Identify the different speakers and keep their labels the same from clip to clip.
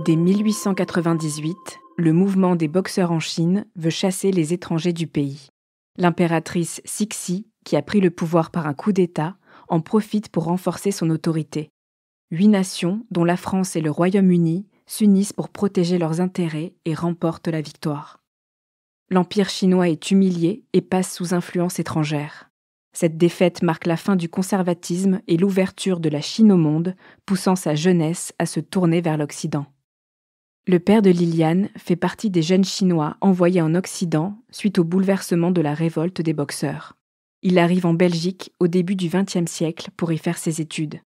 Speaker 1: Dès 1898, le mouvement des boxeurs en Chine veut chasser les étrangers du pays. L'impératrice Cixi, qui a pris le pouvoir par un coup d'État, en profite pour renforcer son autorité. 8 nations, dont la France et le Royaume-Uni, s'unissent pour protéger leurs intérêts et remportent la victoire. L'Empire chinois est humilié et passe sous influence étrangère. Cette défaite marque la fin du conservatisme et l'ouverture de la Chine au monde, poussant sa jeunesse à se tourner vers l'Occident. Le père de Liliane fait partie des jeunes Chinois envoyés en Occident suite au bouleversement de la révolte des boxeurs. Il arrive en Belgique au début du XXe siècle pour y faire ses études.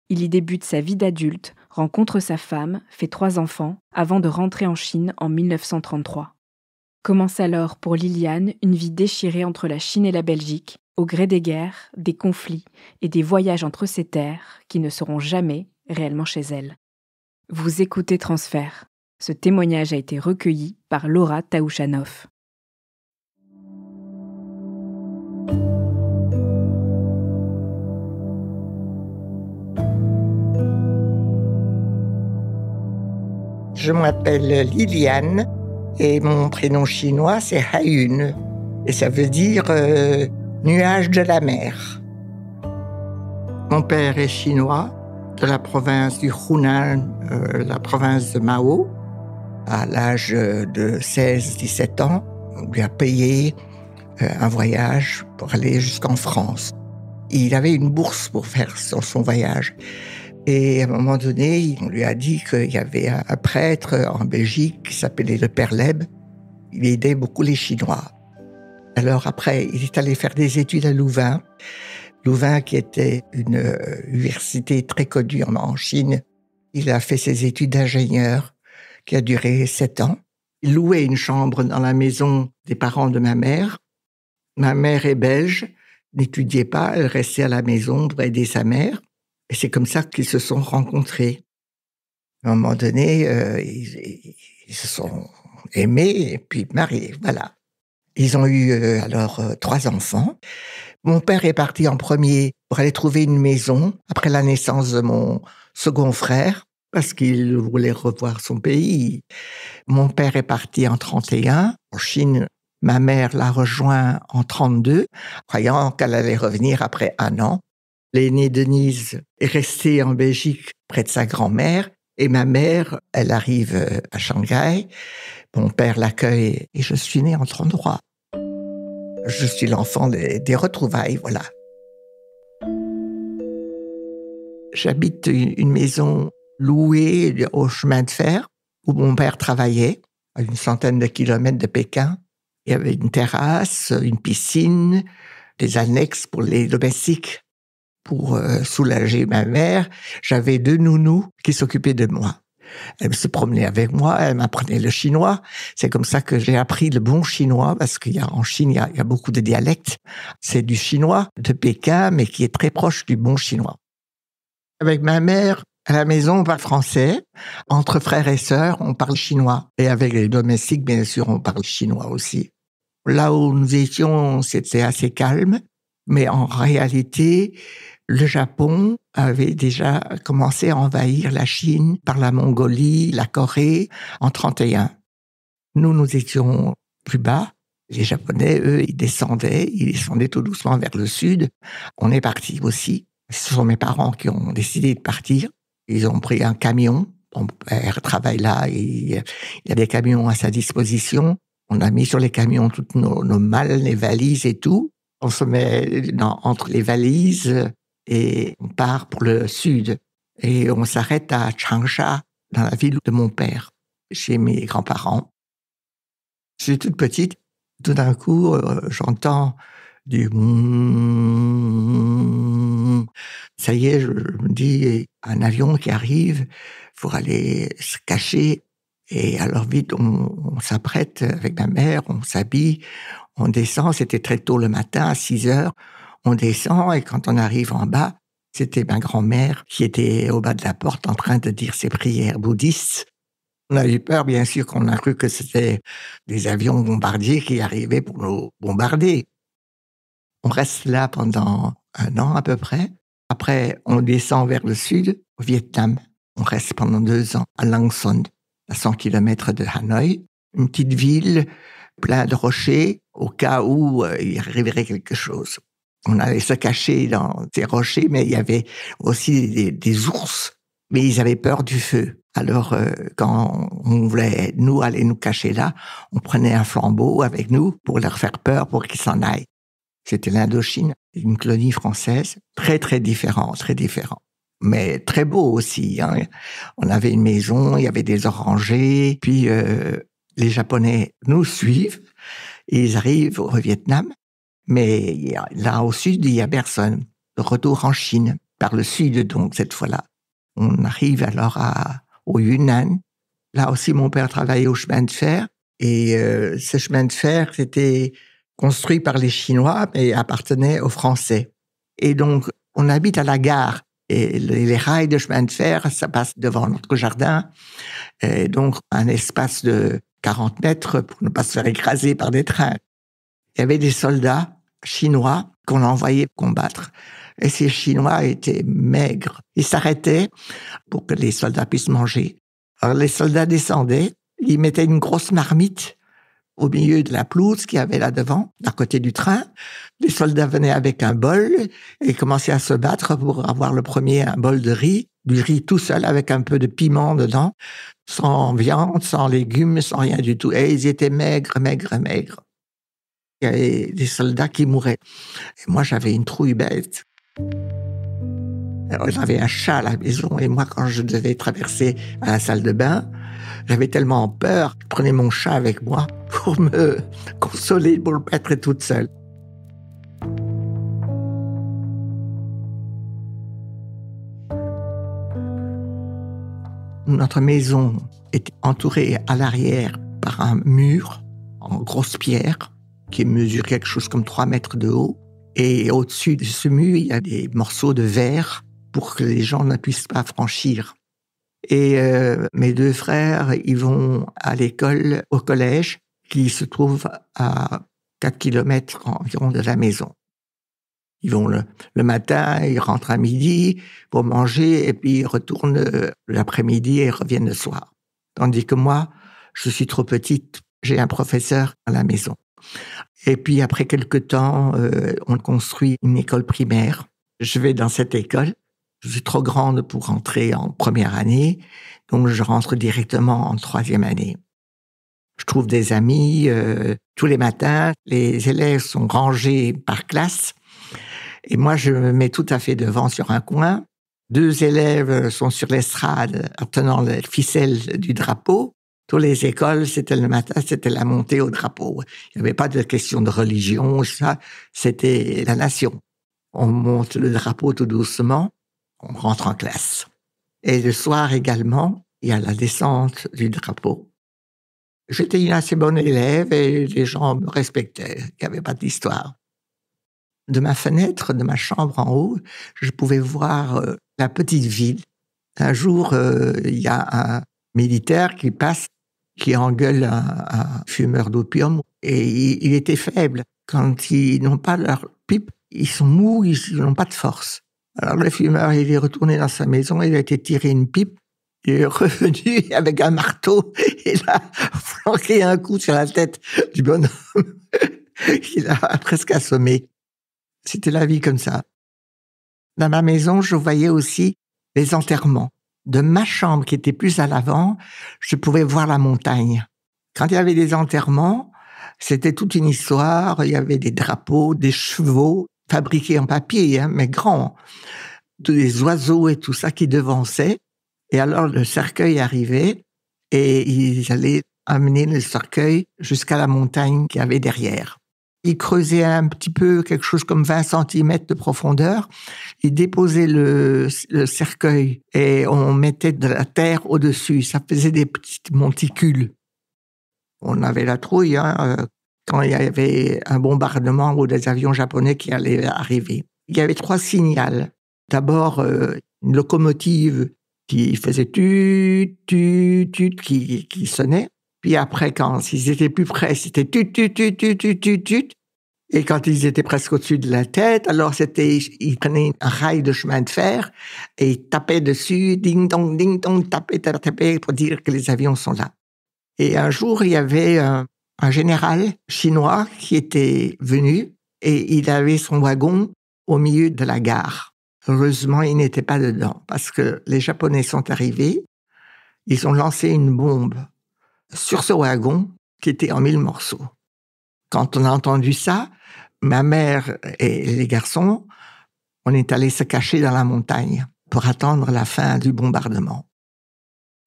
Speaker 1: Il y débute sa vie d'adulte, rencontre sa femme, fait 3 enfants, avant de rentrer en Chine en 1933. Commence alors pour Liliane une vie déchirée entre la Chine et la Belgique, au gré des guerres, des conflits et des voyages entre ces terres qui ne seront jamais réellement chez elle. Vous écoutez Transfert. Ce témoignage a été recueilli par Laura Taouchanoff.
Speaker 2: Je m'appelle Liliane et mon prénom chinois c'est Haiyun et ça veut dire nuage de la mer. Mon père est chinois de la province du Hunan, la province de Mao. À l'âge de 16-17 ans, on lui a payé un voyage pour aller jusqu'en France. Il avait une bourse pour faire son voyage. Et à un moment donné, on lui a dit qu'il y avait un prêtre en Belgique qui s'appelait le Père Leb. Il aidait beaucoup les Chinois. Alors après, il est allé faire des études à Louvain. Louvain qui était une université très connue en Chine. Il a fait ses études d'ingénieur qui a duré 7 ans. Il louait une chambre dans la maison des parents de ma mère. Ma mère est belge, n'étudiait pas, elle restait à la maison pour aider sa mère. Et c'est comme ça qu'ils se sont rencontrés. À un moment donné, ils se sont aimés et puis mariés, voilà. Ils ont eu alors 3 enfants. Mon père est parti en premier pour aller trouver une maison après la naissance de mon second frère, parce qu'il voulait revoir son pays. Mon père est parti en 31 en Chine. Ma mère l'a rejoint en 32, croyant qu'elle allait revenir après 1 an. L'aînée Denise est restée en Belgique près de sa grand-mère et ma mère, elle arrive à Shanghai. Mon père l'accueille et je suis née en 33. Je suis l'enfant des retrouvailles, voilà. J'habite une maison louée au chemin de fer où mon père travaillait, à une centaine de kilomètres de Pékin. Il y avait une terrasse, une piscine, des annexes pour les domestiques. Pour soulager ma mère, j'avais 2 nounous qui s'occupaient de moi. Elle se promenait avec moi, elle m'apprenait le chinois. C'est comme ça que j'ai appris le bon chinois, parce qu'en Chine, il y a beaucoup de dialectes. C'est du chinois de Pékin, mais qui est très proche du bon chinois. Avec ma mère, à la maison, on parle français. Entre frères et sœurs, on parle chinois. Et avec les domestiques, bien sûr, on parle chinois aussi. Là où nous étions, c'était assez calme. Mais en réalité, le Japon avait déjà commencé à envahir la Chine par la Mongolie, la Corée, en 31. Nous étions plus bas. Les Japonais, eux, ils descendaient tout doucement vers le sud. On est partis aussi. Ce sont mes parents qui ont décidé de partir. Ils ont pris un camion. Mon père travaille là et il y a des camions à sa disposition. On a mis sur les camions toutes nos malles, les valises et tout. On se met entre les valises et on part pour le sud. Et on s'arrête à Changsha, dans la ville de mon père, chez mes grands-parents. Je suis toute petite. Tout d'un coup, j'entends du... Ça y est, je me dis, un avion qui arrive, il faut aller se cacher. Et alors vite, on s'apprête avec ma mère, on s'habille, on descend, c'était très tôt le matin, à 6h. On descend et quand on arrive en bas, c'était ma grand-mère qui était au bas de la porte en train de dire ses prières bouddhistes. On a eu peur, bien sûr, qu'on a cru que c'était des avions bombardiers qui arrivaient pour nous bombarder. On reste là pendant 1 an à peu près. Après, on descend vers le sud, au Vietnam. On reste pendant 2 ans à Lang Son. à 100 kilomètres de Hanoï, une petite ville pleine de rochers au cas où il arriverait quelque chose. On allait se cacher dans ces rochers, mais il y avait aussi des ours, mais ils avaient peur du feu. Alors, quand on voulait, nous, aller nous cacher là, on prenait un flambeau avec nous pour leur faire peur, pour qu'ils s'en aillent. C'était l'Indochine, une colonie française, très, très différent, mais très beau aussi. Hein. On avait une maison, il y avait des orangers, puis les Japonais nous suivent, et ils arrivent au Vietnam, mais là au sud, il n'y a personne. Retour en Chine, par le sud donc, cette fois-là. On arrive alors au Yunnan. Là aussi, mon père travaillait au chemin de fer, et ce chemin de fer, c'était construit par les Chinois, mais appartenait aux Français. Et donc, on habite à la gare, et les rails de chemin de fer, ça passe devant notre jardin, et donc un espace de 40 mètres pour ne pas se faire écraser par des trains. Il y avait des soldats chinois qu'on envoyait combattre. Et ces Chinois étaient maigres. Ils s'arrêtaient pour que les soldats puissent manger. Alors les soldats descendaient, ils mettaient une grosse marmite au milieu de la pelouse qu'il y avait là devant, à côté du train. Les soldats venaient avec un bol et commençaient à se battre pour avoir le premier un bol de riz, du riz tout seul avec un peu de piment dedans, sans viande, sans légumes, sans rien du tout. Et ils étaient maigres. Il y avait des soldats qui mouraient. Et moi, j'avais une trouille bête. Alors, j'avais un chat à la maison et moi, quand je devais traverser à la salle de bain, j'avais tellement peur, je prenais mon chat avec moi pour me consoler, pour le pas être toute seule. Notre maison était entourée à l'arrière par un mur en grosse pierre qui mesure quelque chose comme 3 mètres de haut. Et au-dessus de ce mur, il y a des morceaux de verre pour que les gens ne puissent pas franchir. Et mes 2 frères, ils vont à l'école, au collège, qui se trouve à 4 kilomètres environ de la maison. Ils vont le matin, ils rentrent à midi pour manger, et puis ils retournent l'après-midi et reviennent le soir. Tandis que moi, je suis trop petite, j'ai un professeur à la maison. Et puis après quelque temps, on construit une école primaire. Je vais dans cette école. Je suis trop grande pour rentrer en première année, donc je rentre directement en 3e année. Je trouve des amis tous les matins. Les élèves sont rangés par classe. Et moi, je me mets tout à fait devant sur un coin. 2 élèves sont sur l'estrade en tenant les ficelles du drapeau. Toutes les écoles, c'était le matin, c'était la montée au drapeau. Il n'y avait pas de question de religion, ça, c'était la nation. On monte le drapeau tout doucement, on rentre en classe. Et le soir également, il y a la descente du drapeau. J'étais une assez bonne élève et les gens me respectaient, il n'y avait pas d'histoire. De ma fenêtre, de ma chambre en haut, je pouvais voir la petite ville. Un jour, il y a un militaire qui passe, qui engueule un fumeur d'opium, et il était faible. Quand ils n'ont pas leur pipe, ils sont mous, ils n'ont pas de force. Alors le fumeur, il est retourné dans sa maison, il a été tirer une pipe, il est revenu avec un marteau, il a flanqué un coup sur la tête du bonhomme. Il a presque assommé. C'était la vie comme ça. Dans ma maison, je voyais aussi les enterrements. De ma chambre, qui était plus à l'avant, je pouvais voir la montagne. Quand il y avait des enterrements, c'était toute une histoire. Il y avait des drapeaux, des chevaux, fabriqués en papier, hein, mais grands. Des oiseaux et tout ça qui devançaient. Et alors, le cercueil arrivait et ils allaient amener le cercueil jusqu'à la montagne qu'il y avait derrière. Ils creusaient un petit peu, quelque chose comme 20 cm de profondeur. Ils déposaient le cercueil et on mettait de la terre au-dessus. Ça faisait des petites monticules. On avait la trouille quand il y avait un bombardement ou des avions japonais qui allaient arriver. Il y avait 3 signals. D'abord, une locomotive qui faisait tut, tut, tut, qui sonnait. Puis après, quand ils étaient plus près, c'était tut, tut, tut, tut, tut, tut, tut. Et quand ils étaient presque au-dessus de la tête, alors ils prenaient un rail de chemin de fer et ils tapaient dessus, ding dong, tapaient pour dire que les avions sont là. Et un jour, il y avait un général chinois qui était venu et il avait son wagon au milieu de la gare. Heureusement, il n'était pas dedans parce que les Japonais sont arrivés, ils ont lancé une bombe sur ce wagon qui était en 1000 morceaux. Quand on a entendu ça, ma mère et les garçons, on est allés se cacher dans la montagne pour attendre la fin du bombardement.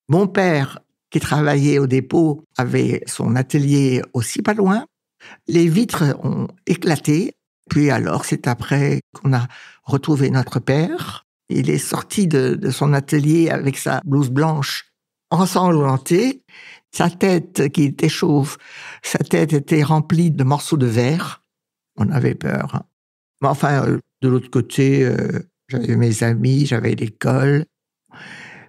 Speaker 2: Mon père, qui travaillait au dépôt, avait son atelier aussi pas loin. Les vitres ont éclaté. Puis alors, c'est après qu'on a retrouvé notre père. Il est sorti de son atelier avec sa blouse blanche ensanglantée. Sa tête, qui était chauve, sa tête était remplie de morceaux de verre. On avait peur. Mais enfin, de l'autre côté, j'avais mes amis, j'avais l'école.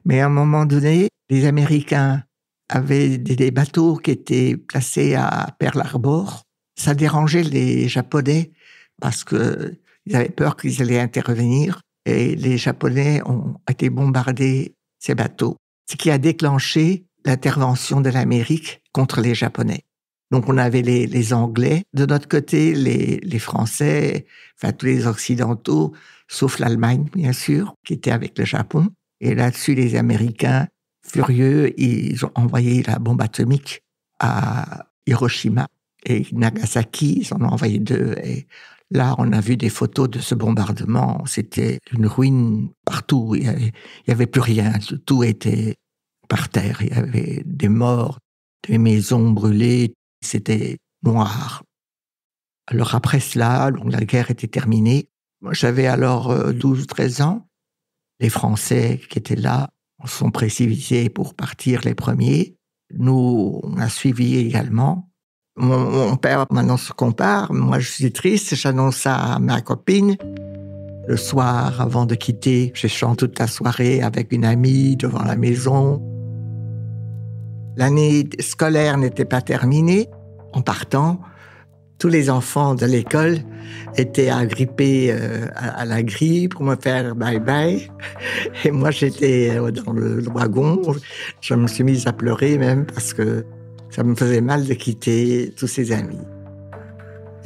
Speaker 2: Mais à un moment donné, les Américains avaient des bateaux qui étaient placés à Pearl Harbor. Ça dérangeait les Japonais parce qu'ils avaient peur qu'ils allaient intervenir. Et les Japonais ont été bombardés ces bateaux. Ce qui a déclenché l'intervention de l'Amérique contre les Japonais. Donc, on avait les Anglais. De notre côté, les Français, enfin, tous les Occidentaux, sauf l'Allemagne, bien sûr, qui était avec le Japon. Et là-dessus, les Américains, furieux, ils ont envoyé la bombe atomique à Hiroshima et Nagasaki. Ils en ont envoyé 2. Et là, on a vu des photos de ce bombardement. C'était une ruine partout. Il y avait plus rien. Tout était par terre. Il y avait des morts, des maisons brûlées. C'était noir. Alors après cela, donc la guerre était terminée. Moi, j'avais alors 12 ou 13 ans. Les Français qui étaient là sont précipités pour partir les premiers. Nous, on a suivi également. Mon père maintenant se compare. Moi, je suis triste. J'annonce ça à ma copine. Le soir, avant de quitter, je chante toute la soirée avec une amie devant la maison. L'année scolaire n'était pas terminée. En partant, tous les enfants de l'école étaient agrippés à la grille pour me faire bye-bye. Et moi, j'étais dans le wagon. Je me suis mise à pleurer même parce que ça me faisait mal de quitter tous ces amis.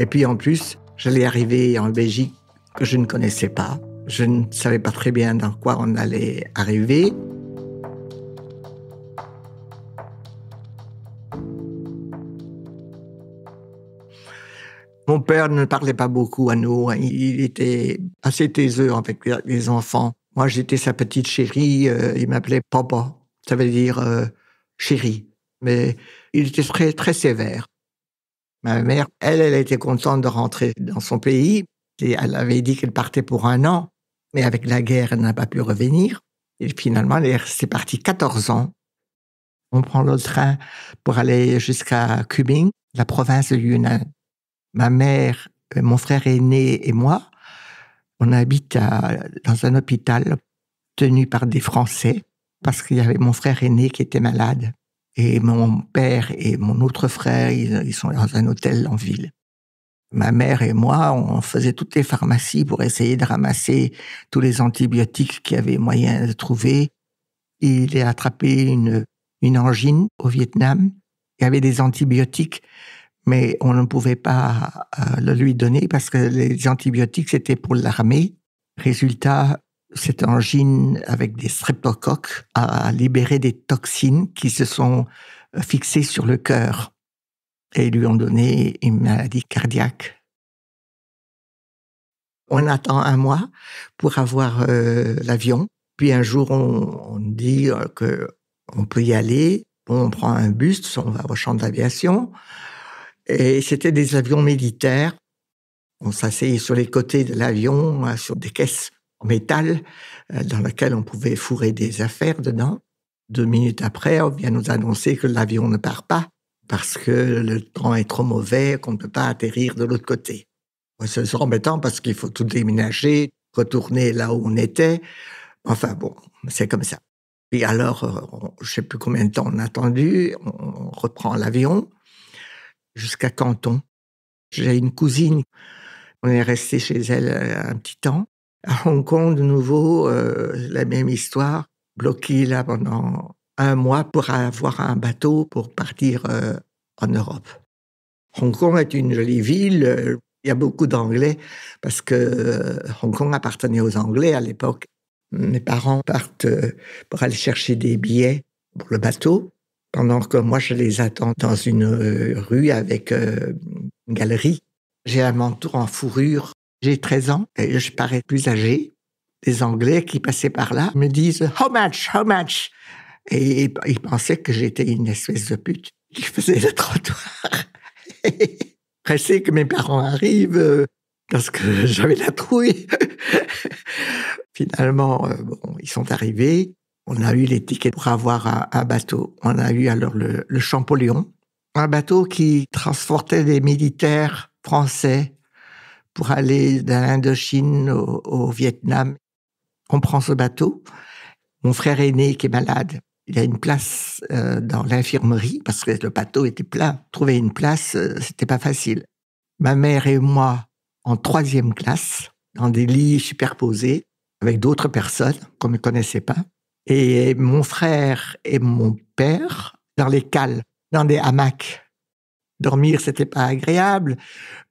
Speaker 2: Et puis en plus, j'allais arriver en Belgique que je ne connaissais pas. Je ne savais pas très bien dans quoi on allait arriver. Mon père ne parlait pas beaucoup à nous. Il était assez taiseux avec les enfants. Moi, j'étais sa petite chérie. Il m'appelait Papa. Ça veut dire chérie. Mais il était très, très sévère. Ma mère, elle était contente de rentrer dans son pays. Et elle avait dit qu'elle partait pour 1 an. Mais avec la guerre, elle n'a pas pu revenir. Et finalement, elle est restée partie 14 ans. On prend le train pour aller jusqu'à Kunming, la province de Yunnan. Ma mère, mon frère aîné et moi, on habite dans un hôpital tenu par des Français parce qu'il y avait mon frère aîné qui était malade. Et mon père et mon autre frère, ils sont dans un hôtel en ville. Ma mère et moi, on faisait toutes les pharmacies pour essayer de ramasser tous les antibiotiques qu'il y avait moyen de trouver. Il a attrapé une angine au Vietnam. Il y avait des antibiotiques, mais on ne pouvait pas le lui donner parce que les antibiotiques, c'était pour l'armée. Résultat, cette angine avec des streptocoques a libéré des toxines qui se sont fixées sur le cœur et lui ont donné une maladie cardiaque. On attend 1 mois pour avoir l'avion. Puis un jour, on dit qu'on peut y aller. On prend un bus, on va au champ d'aviation. Et c'était des avions militaires. On s'asseyait sur les côtés de l'avion, sur des caisses en métal, dans lesquelles on pouvait fourrer des affaires dedans. 2 minutes après, on vient nous annoncer que l'avion ne part pas parce que le temps est trop mauvais, qu'on ne peut pas atterrir de l'autre côté. C'est embêtant parce qu'il faut tout déménager, retourner là où on était. Enfin bon, c'est comme ça. Et alors, je ne sais plus combien de temps on a attendu, on reprend l'avion jusqu'à Canton. J'ai une cousine, on est resté chez elle un petit temps. À Hong Kong, de nouveau, la même histoire, bloqué là pendant 1 mois pour avoir un bateau pour partir en Europe. Hong Kong est une jolie ville, il y a beaucoup d'Anglais parce que Hong Kong appartenait aux Anglais à l'époque. Mes parents partent pour aller chercher des billets pour le bateau, pendant que moi je les attends dans une rue avec une galerie. J'ai un manteau en fourrure, j'ai 13 ans et je parais plus âgé. Les Anglais qui passaient par là me disent « How much? How much ?» Et ils pensaient que j'étais une espèce de pute qui faisait le trottoir. Pressé que mes parents arrivent, parce que j'avais la trouille. Finalement, ils sont arrivés. On a eu les tickets pour avoir un bateau. On a eu alors le Champollion, un bateau qui transportait des militaires français pour aller de l'Indochine au Vietnam. On prend ce bateau. Mon frère aîné qui est malade, il a une place dans l'infirmerie parce que le bateau était plein. Trouver une place, c'était pas facile. Ma mère et moi en 3e classe, dans des lits superposés, avec d'autres personnes qu'on ne connaissait pas. Et mon frère et mon père dans les cales, dans des hamacs. Dormir, c'était pas agréable,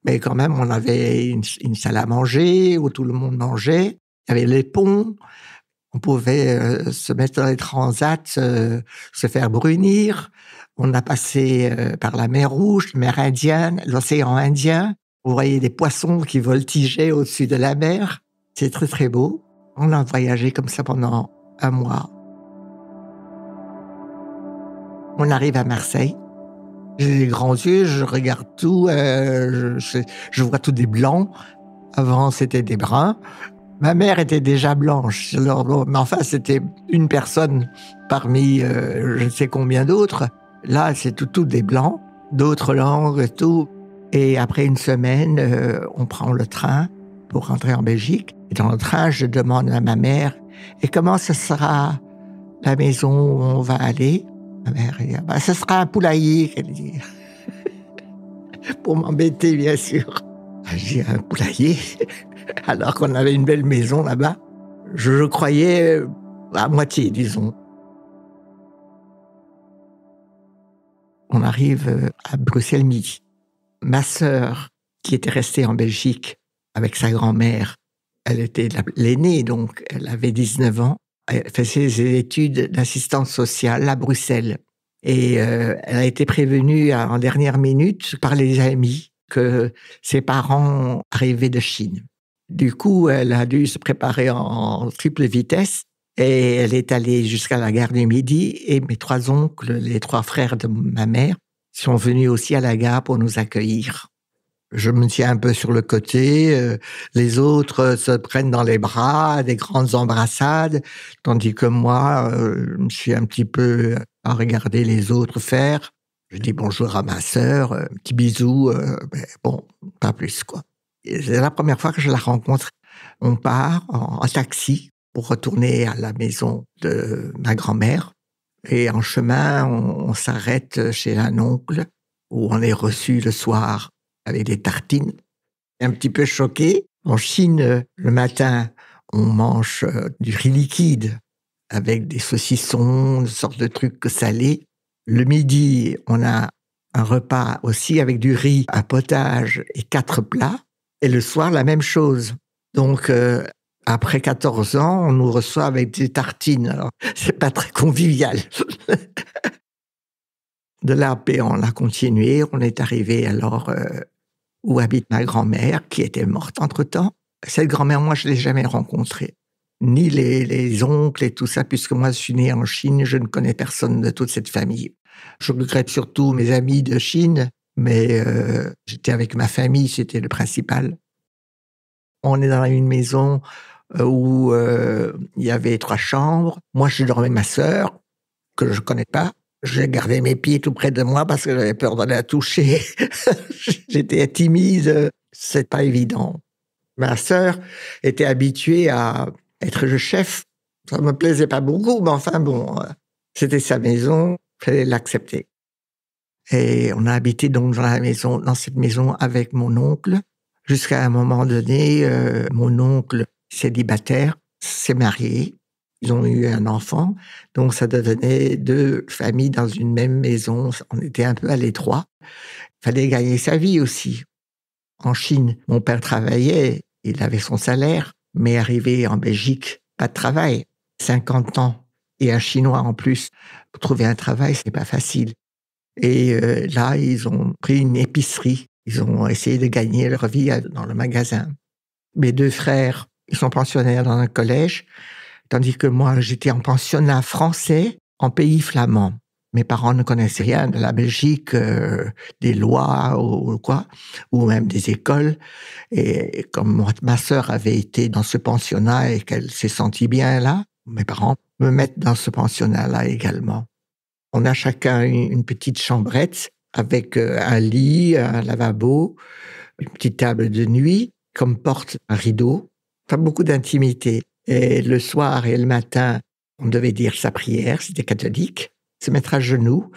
Speaker 2: mais quand même, on avait une salle à manger où tout le monde mangeait. Il y avait les ponts. On pouvait se mettre dans les transats, se faire brunir. On a passé par la mer Rouge, la mer Indienne, l'océan Indien. Vous voyez des poissons qui voltigeaient au-dessus de la mer. C'est très, très beau. On a voyagé comme ça pendant 1 mois. On arrive à Marseille. J'ai des grands yeux, je regarde tout, je vois tout des blancs. Avant, c'était des bruns. Ma mère était déjà blanche, mais enfin, c'était une personne parmi je ne sais combien d'autres. Là, c'est tout des blancs, d'autres langues et tout. Et après une semaine, on prend le train pour rentrer en Belgique. Et dans le train, je demande à ma mère, « Et comment ce sera la maison où on va aller ?» Ma mère dit, « Ce sera un poulailler, » qu'elle dit. Pour m'embêter, bien sûr. J'ai un poulailler, alors qu'on avait une belle maison là-bas. Je croyais à moitié, disons. On arrive à Bruxelles midi. Ma sœur, qui était restée en Belgique avec sa grand-mère, elle était l'aînée, donc elle avait 19 ans. Elle faisait ses études d'assistante sociale à Bruxelles. Et elle a été prévenue en dernière minute par les amis que ses parents arrivaient de Chine. Du coup, elle a dû se préparer en triple vitesse et elle est allée jusqu'à la gare du Midi et mes 3 oncles, les 3 frères de ma mère, sont venus aussi à la gare pour nous accueillir. Je me tiens un peu sur le côté, les autres se prennent dans les bras, des grandes embrassades, tandis que moi, je me suis un petit peu à regarder les autres faire. Je dis bonjour à ma sœur, petit bisou, mais bon, pas plus, quoi. Et c'est la première fois que je la rencontre. On part en taxi pour retourner à la maison de ma grand-mère. Et en chemin, on s'arrête chez un oncle où on est reçu le soir avec des tartines. Un petit peu choqué. En Chine, le matin, on mange du riz liquide avec des saucissons, une sorte de trucs salés. Le midi, on a un repas aussi avec du riz, un potage et 4 plats. Et le soir, la même chose. Donc, après 14 ans, on nous reçoit avec des tartines. Alors, c'est pas très convivial. De là, on a continué. On est arrivé alors où habite ma grand-mère, qui était morte entre-temps. Cette grand-mère, moi, je l'ai jamais rencontrée. Ni les oncles et tout ça, puisque moi, je suis né en Chine, je ne connais personne de toute cette famille. Je regrette surtout mes amis de Chine, mais j'étais avec ma famille, c'était le principal. On est dans une maison où il y avait 3 chambres. Moi, je dormais avec ma sœur, que je ne connais pas. J'ai gardé mes pieds tout près de moi parce que j'avais peur d'aller la toucher. J'étais timide, c'est pas évident. Ma sœur était habituée à être le chef. Ça me plaisait pas beaucoup, mais enfin bon, c'était sa maison, il fallait l'accepter. Et on a habité donc dans cette maison avec mon oncle, jusqu'à un moment donné, mon oncle célibataire s'est marié. Ils ont eu un enfant, donc ça devenait 2 familles dans une même maison. On était un peu à l'étroit. Il fallait gagner sa vie aussi. En Chine, mon père travaillait, il avait son salaire, mais arrivé en Belgique, pas de travail. 50 ans et un Chinois en plus. Pour trouver un travail, c'est pas facile. Et là, ils ont pris une épicerie. Ils ont essayé de gagner leur vie dans le magasin. Mes 2 frères, ils sont pensionnaires dans un collège, tandis que moi, j'étais en pensionnat français en pays flamand. Mes parents ne connaissaient rien de la Belgique, des lois ou quoi, ou même des écoles. Et comme ma sœur avait été dans ce pensionnat et qu'elle s'est sentie bien là, mes parents me mettent dans ce pensionnat-là également. On a chacun une petite chambrette avec un lit, un lavabo, une petite table de nuit, comme porte un rideau. Pas beaucoup d'intimité. Et le soir et le matin, on devait dire sa prière, c'était catholique, se mettre à genoux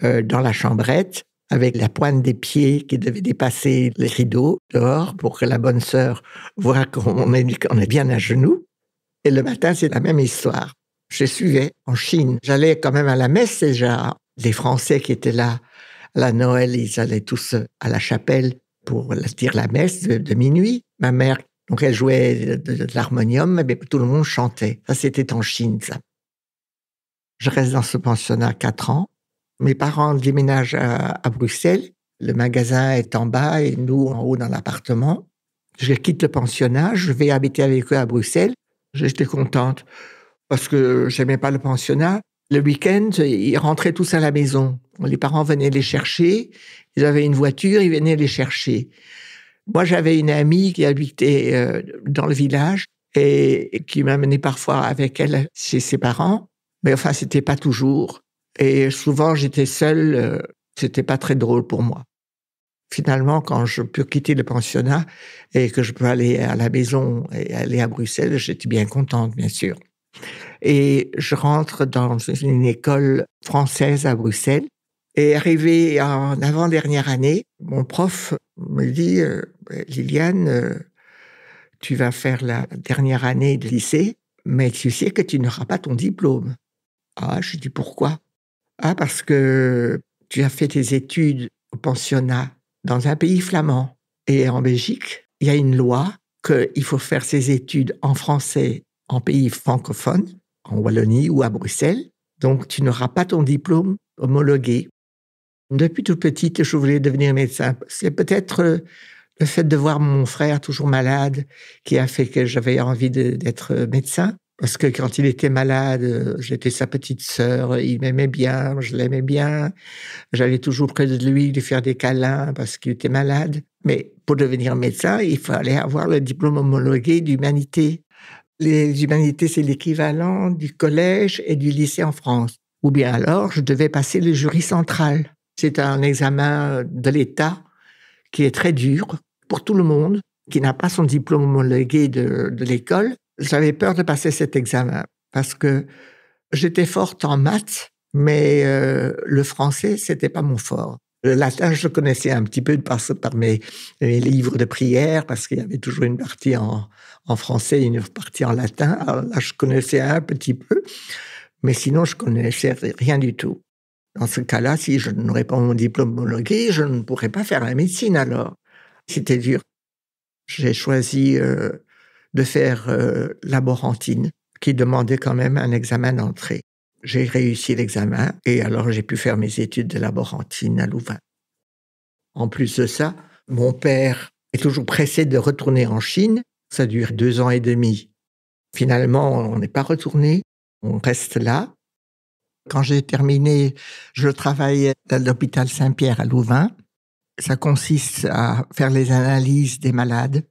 Speaker 2: dans la chambrette avec la pointe des pieds qui devait dépasser les rideaux dehors pour que la bonne sœur voie qu'on est bien à genoux. Et le matin, c'est la même histoire. Je suivais en Chine. J'allais quand même à la messe déjà. Les Français qui étaient là à la Noël, ils allaient tous à la chapelle pour dire la messe de minuit. Ma mère, donc elle jouait de l'harmonium, mais tout le monde chantait. Ça, c'était en Chine, ça. Je reste dans ce pensionnat 4 ans. Mes parents déménagent à Bruxelles. Le magasin est en bas et nous en haut dans l'appartement. Je quitte le pensionnat, je vais habiter avec eux à Bruxelles. J'étais contente parce que j'aimais pas le pensionnat. Le week-end, ils rentraient tous à la maison. Les parents venaient les chercher. Ils avaient une voiture, ils venaient les chercher. Moi, j'avais une amie qui habitait dans le village et qui m'amenait parfois avec elle chez ses parents. Mais enfin, c'était pas toujours. Et souvent, j'étais seule. C'était pas très drôle pour moi. Finalement, quand je peux quitter le pensionnat et que je peux aller à la maison et aller à Bruxelles, j'étais bien contente, bien sûr. Et je rentre dans une école française à Bruxelles. Et arrivé en avant-dernière année, mon prof me dit « Liliane, tu vas faire la dernière année de lycée, mais tu sais que tu n'auras pas ton diplôme. » Ah, je dis « Pourquoi ?» Ah, parce que tu as fait tes études au pensionnat dans un pays flamand. Et en Belgique, il y a une loi qu'il faut faire ses études en français en pays francophone, en Wallonie ou à Bruxelles. Donc, tu n'auras pas ton diplôme homologué. Depuis toute petite, je voulais devenir médecin. C'est peut-être le fait de voir mon frère toujours malade qui a fait que j'avais envie d'être médecin. Parce que quand il était malade, j'étais sa petite sœur, il m'aimait bien, je l'aimais bien. J'allais toujours près de lui faire des câlins parce qu'il était malade. Mais pour devenir médecin, il fallait avoir le diplôme homologué d'humanité. Les humanités, c'est l'équivalent du collège et du lycée en France. Ou bien alors, je devais passer le jury central. C'est un examen de l'État qui est très dur pour tout le monde, qui n'a pas son diplôme homologué de l'école. J'avais peur de passer cet examen parce que j'étais forte en maths, mais le français, c'était pas mon fort. Le latin, je le connaissais un petit peu par mes livres de prière, parce qu'il y avait toujours une partie en français et une partie en latin. Alors là, je connaissais un petit peu, mais sinon, je connaissais rien du tout. Dans ce cas-là, si je n'aurais pas mon diplôme homologué, je ne pourrais pas faire la médecine alors. C'était dur. J'ai choisi de faire laborantine, qui demandait quand même un examen d'entrée. J'ai réussi l'examen et alors j'ai pu faire mes études de laborantine à Louvain. En plus de ça, mon père est toujours pressé de retourner en Chine. Ça dure 2 ans et demi. Finalement, on n'est pas retourné, on reste là. Quand j'ai terminé, je travaillais à l'hôpital Saint-Pierre à Louvain. Ça consiste à faire les analyses des malades.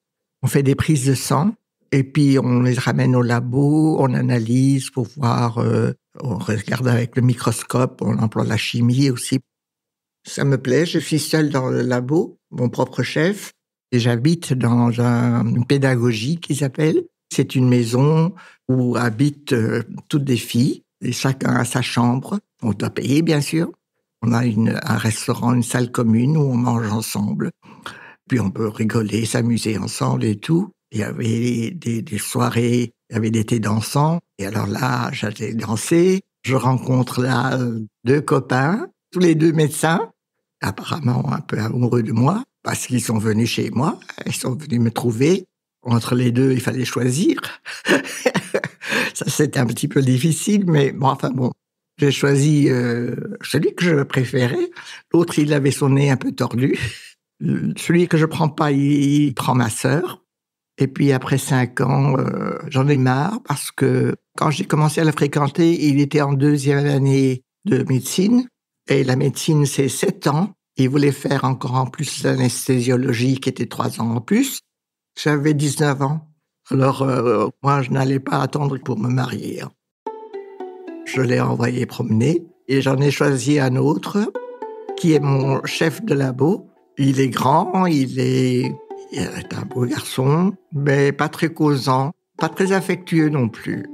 Speaker 2: On fait des prises de sang et puis on les ramène au labo, on analyse pour voir, on regarde avec le microscope, on emploie la chimie aussi. Ça me plaît, je suis seule dans le labo, mon propre chef, et j'habite dans une pédagogie qu'ils appellent. C'est une maison où habitent toutes des filles, et chacun a sa chambre. On doit payer, bien sûr. On a un restaurant, une salle commune où on mange ensemble. Puis on peut rigoler, s'amuser ensemble et tout. Il y avait des soirées, il y avait des thés dansants. Et alors là, j'allais danser. Je rencontre là 2 copains, tous les 2 médecins, apparemment un peu amoureux de moi, parce qu'ils sont venus chez moi. Ils sont venus me trouver. Entre les 2, il fallait choisir. Ça, c'était un petit peu difficile, mais bon, enfin bon. J'ai choisi celui que je préférais. L'autre, il avait son nez un peu tordu. Celui que je prends pas, il prend ma sœur. Et puis après 5 ans, j'en ai marre parce que quand j'ai commencé à le fréquenter, il était en 2e année de médecine. Et la médecine, c'est 7 ans. Il voulait faire encore en plus l'anesthésiologie qui était 3 ans en plus. J'avais 19 ans. Alors, moi, je n'allais pas attendre pour me marier. Je l'ai envoyé promener et j'en ai choisi un autre qui est mon chef de labo. Il est grand, il est un beau garçon, mais pas très causant, pas très affectueux non plus.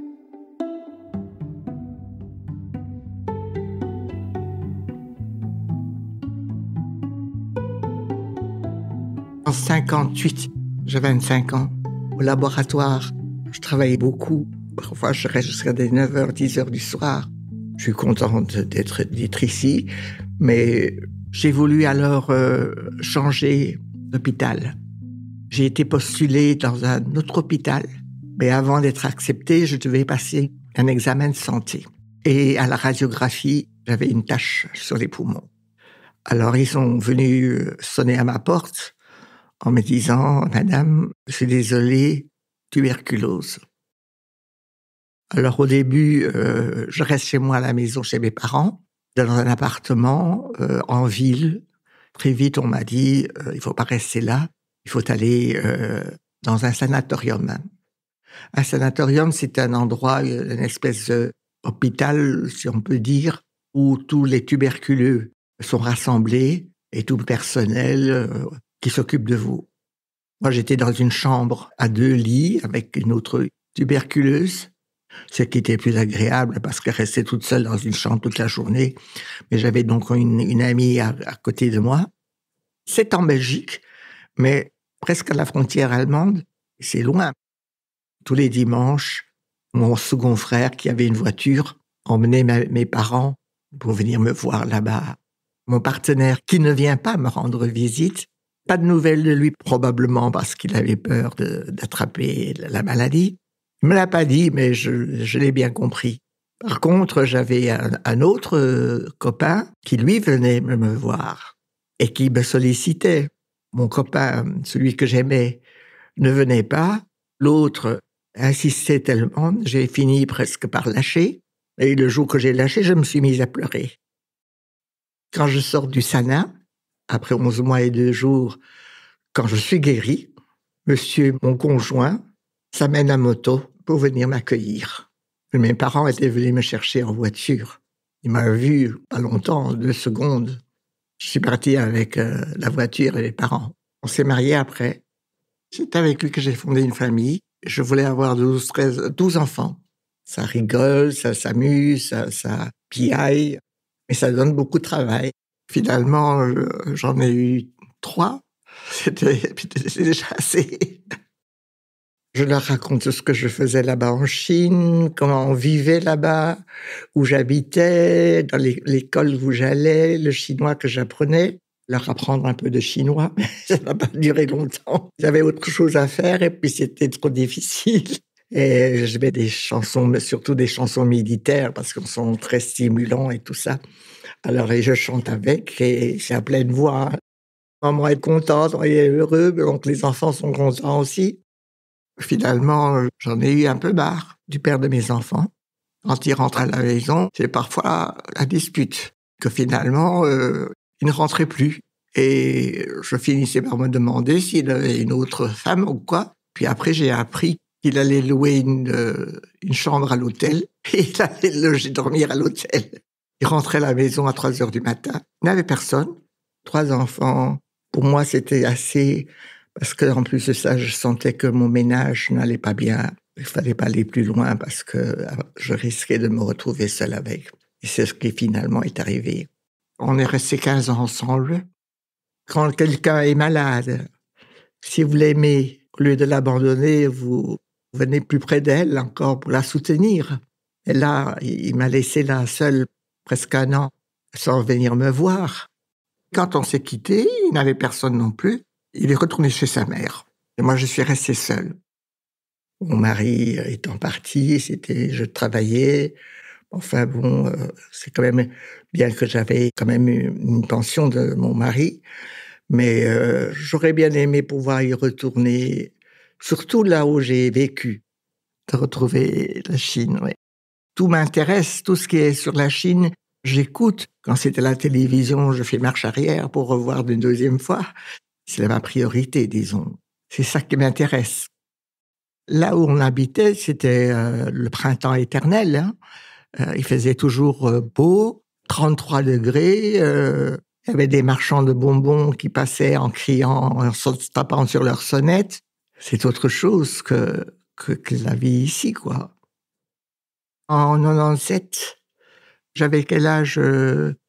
Speaker 2: En 58, j'ai 25 ans. Au laboratoire, je travaillais beaucoup. Parfois, je reste jusqu'à des 9h, 10h du soir. Je suis contente d'être ici, mais j'ai voulu alors changer d'hôpital. J'ai été postulée dans un autre hôpital, mais avant d'être acceptée, je devais passer un examen de santé. Et à la radiographie, j'avais une tache sur les poumons. Alors, ils sont venus sonner à ma porte en me disant « Madame, je suis désolée, tuberculose ». Alors, au début, je reste chez moi à la maison, chez mes parents, dans un appartement en ville. Très vite, on m'a dit « Il faut pas rester là, il faut aller dans un sanatorium ». Un sanatorium, c'est un endroit, une espèce d'hôpital, si on peut dire, où tous les tuberculeux sont rassemblés et tout le personnel qui s'occupe de vous. Moi, j'étais dans une chambre à 2 lits avec une autre tuberculeuse, ce qui était plus agréable parce qu'elle restait toute seule dans une chambre toute la journée. Mais j'avais donc une amie à côté de moi. C'est en Belgique, mais presque à la frontière allemande. C'est loin. Tous les dimanches, mon second frère, qui avait une voiture, emmenait mes parents pour venir me voir là-bas. Mon partenaire, qui ne vient pas me rendre visite, pas de nouvelles de lui, probablement parce qu'il avait peur d'attraper la maladie. Il me l'a pas dit, mais je l'ai bien compris. Par contre, j'avais un autre copain qui, lui, venait me voir et qui me sollicitait. Mon copain, celui que j'aimais, ne venait pas. L'autre insistait tellement, j'ai fini presque par lâcher. Et le jour que j'ai lâché, je me suis mise à pleurer. Quand je sors du Sana, après 11 mois et 2 jours, quand je suis guérie, monsieur, mon conjoint, s'amène à moto pour venir m'accueillir. Mes parents étaient venus me chercher en voiture. Il m'a vu pas longtemps, 2 secondes. Je suis partie avec la voiture et les parents. On s'est mariés après. C'est avec lui que j'ai fondé une famille. Je voulais avoir 12 enfants. Ça rigole, ça s'amuse, ça piaille, mais ça donne beaucoup de travail. Finalement, j'en ai eu 3. C'était déjà assez. Je leur raconte ce que je faisais là-bas en Chine, comment on vivait là-bas, où j'habitais, dans l'école où j'allais, le chinois que j'apprenais. Leur apprendre un peu de chinois, mais ça n'a pas duré longtemps. J'avais autre chose à faire et puis c'était trop difficile. Et je mets des chansons, mais surtout des chansons militaires parce qu'elles sont très stimulantes et tout ça. Alors, et je chante avec et c'est à pleine voix. Maman est contente, on est heureux, donc les enfants sont contents aussi. Finalement, j'en ai eu un peu marre du père de mes enfants. Quand il rentre à la maison, c'est parfois la dispute, que finalement, il ne rentrait plus. Et je finissais par me demander s'il avait une autre femme ou quoi. Puis après, j'ai appris qu'il allait louer une chambre à l'hôtel et il allait dormir à l'hôtel. Il rentrait à la maison à 3h du matin. Il n'avait personne. 3 enfants. Pour moi, c'était assez... Parce qu'en plus de ça, je sentais que mon ménage n'allait pas bien. Il fallait pas aller plus loin parce que je risquais de me retrouver seule avec. Et c'est ce qui finalement est arrivé. On est restés 15 ans ensemble. Quand quelqu'un est malade, si vous l'aimez, au lieu de l'abandonner, vous venez plus près d'elle encore pour la soutenir. Et là, il m'a laissé là seul presque 1 an, sans venir me voir. Quand on s'est quittés, il n'avait personne non plus. Il est retourné chez sa mère. Et moi, je suis restée seule. Mon mari étant parti, je travaillais. Enfin bon, c'est quand même bien que j'avais quand même une pension de mon mari. Mais j'aurais bien aimé pouvoir y retourner, surtout là où j'ai vécu, de retrouver la Chine, oui. Tout m'intéresse, tout ce qui est sur la Chine, j'écoute. Quand c'est à la télévision, je fais marche arrière pour revoir une 2e fois. C'est ma priorité, disons. C'est ça qui m'intéresse. Là où on habitait, c'était le printemps éternel, hein. Il faisait toujours beau, 33 degrés. Il y avait des marchands de bonbons qui passaient en criant, en se tapant sur leur sonnette. C'est autre chose que la vie ici, quoi. En 97, j'avais quel âge?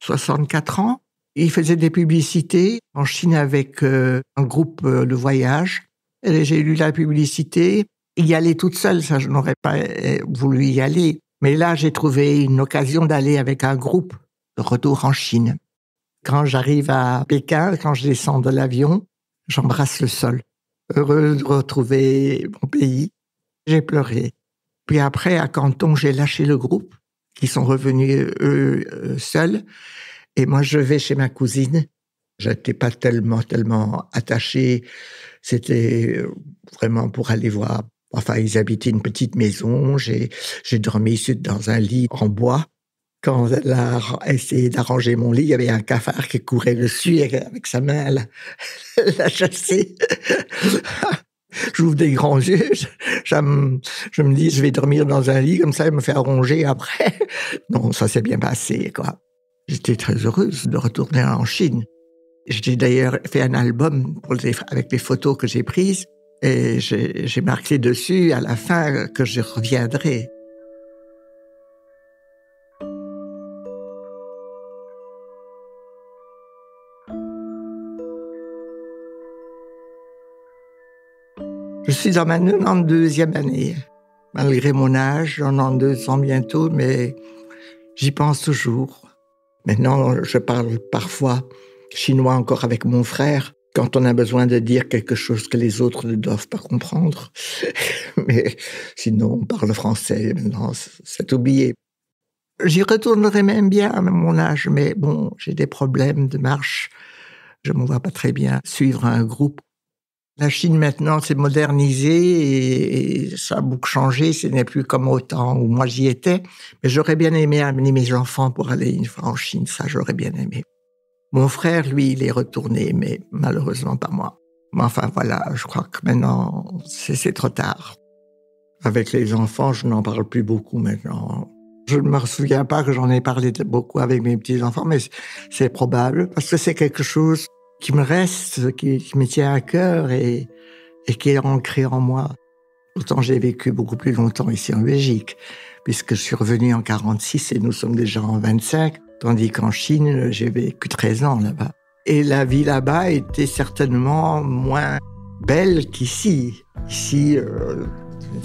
Speaker 2: 64 ans. Il faisait des publicités en Chine avec un groupe de voyage. Et j'ai lu la publicité. Y aller toute seule, ça, je n'aurais pas voulu y aller. Mais là, j'ai trouvé une occasion d'aller avec un groupe de retour en Chine. Quand j'arrive à Pékin, quand je descends de l'avion, j'embrasse le sol. Heureuse de retrouver mon pays. J'ai pleuré. Puis après, à Canton, j'ai lâché le groupe, qui sont revenus eux seuls. Et moi, je vais chez ma cousine. J'étais pas tellement attachée. C'était vraiment pour aller voir. Enfin, ils habitaient une petite maison. J'ai dormi dans un lit en bois. Quand elle a essayé d'arranger mon lit, il y avait un cafard qui courait dessus et avec sa main, elle l'a chassé. J'ouvre des grands yeux. Je me dis, je vais dormir dans un lit, comme ça, elle me fait ronger après. Non, ça s'est bien passé, quoi. J'étais très heureuse de retourner en Chine. J'ai d'ailleurs fait un album avec les photos que j'ai prises et j'ai marqué dessus à la fin que je reviendrai. Je suis dans ma 92e année. Malgré mon âge, 92 ans bientôt, mais j'y pense toujours. Maintenant, je parle parfois chinois encore avec mon frère, quand on a besoin de dire quelque chose que les autres ne doivent pas comprendre. Mais sinon, on parle français, maintenant, c'est oublié. J'y retournerai même bien à mon âge, mais bon, j'ai des problèmes de marche. Je ne me vois pas très bien suivre un groupe. La Chine, maintenant, s'est modernisée et ça a beaucoup changé. Ce n'est plus comme au temps où moi j'y étais. Mais j'aurais bien aimé amener mes enfants pour aller une fois en Chine. Ça, j'aurais bien aimé. Mon frère, lui, il est retourné, mais malheureusement pas moi. Mais enfin, voilà, je crois que maintenant, c'est trop tard. Avec les enfants, je n'en parle plus beaucoup maintenant. Je ne me souviens pas que j'en ai parlé beaucoup avec mes petits-enfants, mais c'est probable, parce que c'est quelque chose qui me reste, qui me tient à cœur et qui est ancré en moi. Pourtant, j'ai vécu beaucoup plus longtemps ici en Belgique, puisque je suis revenu en 46 et nous sommes déjà en 25, tandis qu'en Chine, j'ai vécu 13 ans là-bas. Et la vie là-bas était certainement moins belle qu'ici. Ici,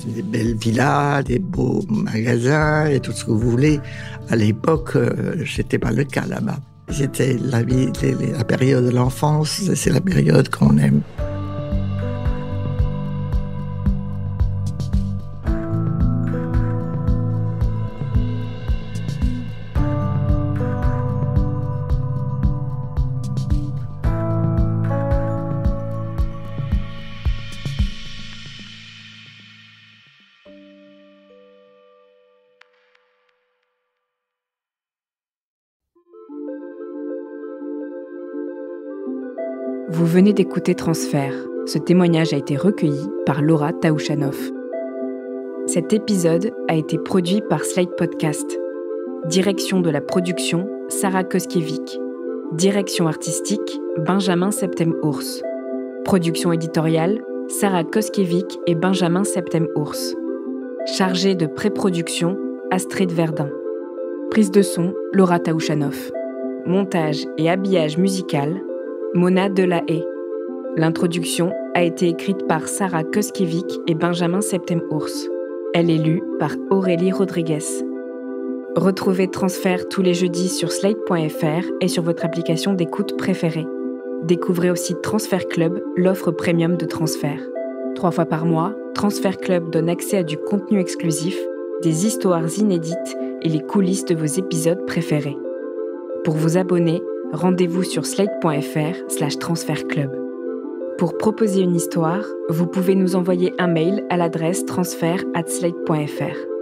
Speaker 2: des belles villas, des beaux magasins et tout ce que vous voulez. À l'époque, c'était pas le cas là-bas. C'était la vie, la période de l'enfance, c'est la période qu'on aime.
Speaker 1: Vous venez d'écouter Transfert. Ce témoignage a été recueilli par Laura Taouchanoff. Cet épisode a été produit par Slide Podcast. Direction de la production, Sarah Koskiewicz. Direction artistique, Benjamin Septem-Ours. Production éditoriale, Sarah Koskiewicz et Benjamin Septem-Ours. Chargé de pré-production, Astrid Verdun. Prise de son, Laura Taouchanoff. montage et habillage musical, Mona Delahaye. L'introduction a été écrite par Sarah Koskiewicz et Benjamin Septem-Ours. Elle est lue par Aurélie Rodriguez. Retrouvez Transfert tous les jeudis sur slate.fr et sur votre application d'écoute préférée. Découvrez aussi Transfert Club, l'offre premium de Transfert. 3 fois par mois, Transfert Club donne accès à du contenu exclusif, des histoires inédites et les coulisses de vos épisodes préférés. Pour vous abonner, rendez-vous sur slate.fr/transfertclub. Pour proposer une histoire, vous pouvez nous envoyer un mail à l'adresse transfert@slate.fr.